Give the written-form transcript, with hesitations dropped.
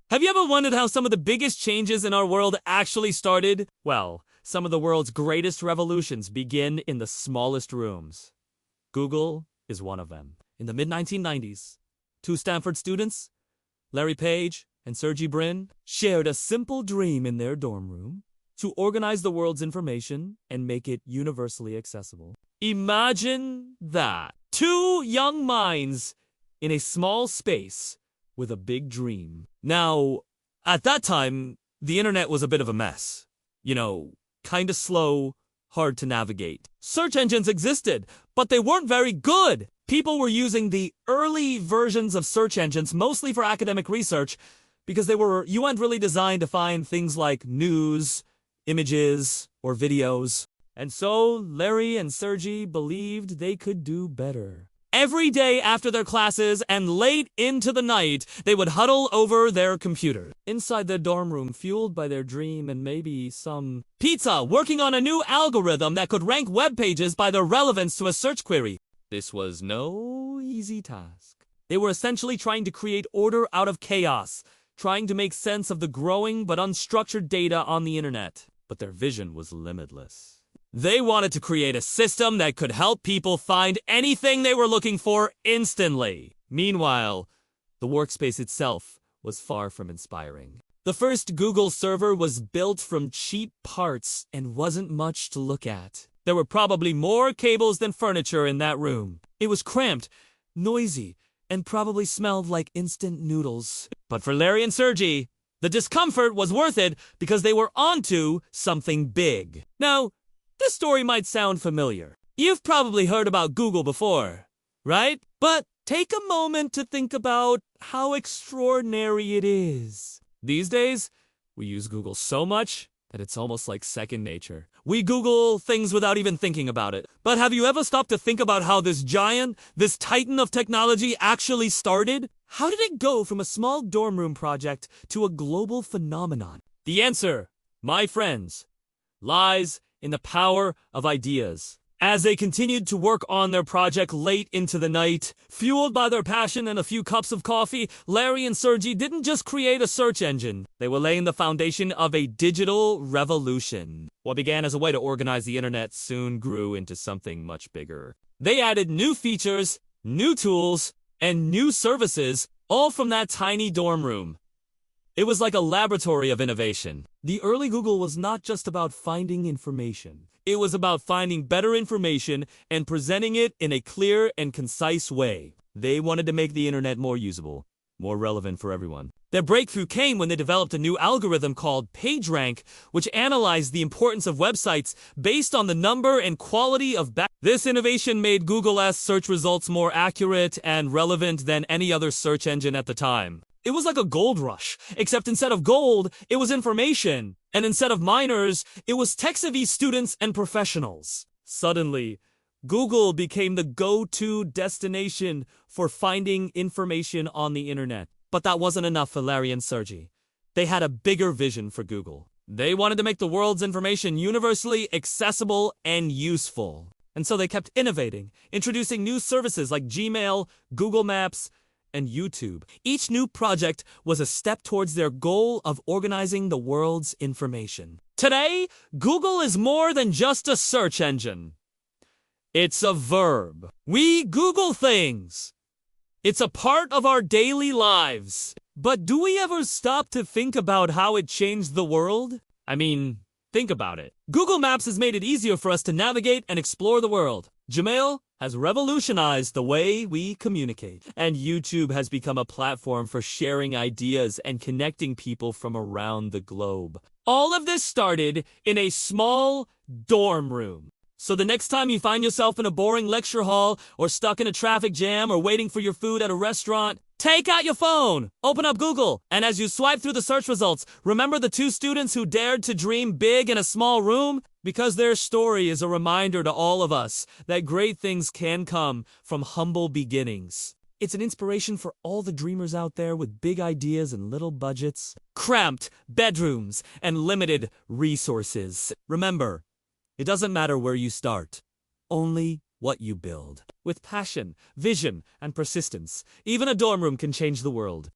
Have you ever wondered how some of the biggest changes in our world actually started? Well, some of the world's greatest revolutions begin in the smallest rooms. Google is one of them. In the mid-1990s, two Stanford students, Larry Page and Sergey Brin, shared a simple dream in their dorm room to organize the world's information and make it universally accessible. Imagine that. Two young minds in a small space with a big dream. Now, at that time, the internet was a bit of a mess. Kinda slow, hard to navigate. Search engines existed, but they weren't very good. People were using the early versions of search engines mostly for academic research because you weren't really designed to find things like news, images, or videos. And so Larry and Sergey believed they could do better. Every day after their classes and late into the night, they would huddle over their computer. Inside their dorm room, fueled by their dream and maybe some pizza, working on a new algorithm that could rank web pages by their relevance to a search query. This was no easy task. They were essentially trying to create order out of chaos, trying to make sense of the growing but unstructured data on the internet. But their vision was limitless. They wanted to create a system that could help people find anything they were looking for instantly. Meanwhile, the workspace itself was far from inspiring. The first Google server was built from cheap parts and wasn't much to look at. There were probably more cables than furniture in that room. It was cramped, noisy, and probably smelled like instant noodles. But for Larry and Sergey, the discomfort was worth it because they were onto something big. Now, this story might sound familiar. You've probably heard about Google before, right? But take a moment to think about how extraordinary it is. These days, we use Google so much that it's almost like second nature. We Google things without even thinking about it. But have you ever stopped to think about how this giant, this titan of technology actually started? How did it go from a small dorm room project to a global phenomenon? The answer, my friends, lies in the power of ideas. As they continued to work on their project late into the night, fueled by their passion and a few cups of coffee, Larry and Sergey didn't just create a search engine. They were laying the foundation of a digital revolution. What began as a way to organize the internet soon grew into something much bigger. They added new features, new tools, and new services, all from that tiny dorm room. It was like a laboratory of innovation. The early Google was not just about finding information. It was about finding better information and presenting it in a clear and concise way. They wanted to make the internet more usable, more relevant for everyone. Their breakthrough came when they developed a new algorithm called PageRank, which analyzed the importance of websites based on the number and quality of This innovation made Google's search results more accurate and relevant than any other search engine at the time. It was like a gold rush, except instead of gold, it was information. And instead of minors, it was tech-savvy students and professionals. Suddenly, Google became the go-to destination for finding information on the internet. But that wasn't enough for Larry and Sergey. They had a bigger vision for Google. They wanted to make the world's information universally accessible and useful. And so they kept innovating, introducing new services like Gmail, Google Maps, and YouTube. Each new project was a step towards their goal of organizing the world's information. Today, Google is more than just a search engine. It's a verb. We Google things. It's a part of our daily lives. But do we ever stop to think about how it changed the world? I mean, think about it. Google Maps has made it easier for us to navigate and explore the world. Gmail has revolutionized the way we communicate. And YouTube has become a platform for sharing ideas and connecting people from around the globe. All of this started in a small dorm room. So the next time you find yourself in a boring lecture hall or stuck in a traffic jam or waiting for your food at a restaurant, take out your phone, open up Google, and as you swipe through the search results, remember the two students who dared to dream big in a small room? Because their story is a reminder to all of us that great things can come from humble beginnings. It's an inspiration for all the dreamers out there with big ideas and little budgets, cramped bedrooms, and limited resources. Remember, it doesn't matter where you start, only what you build. With passion, vision, and persistence, even a dorm room can change the world.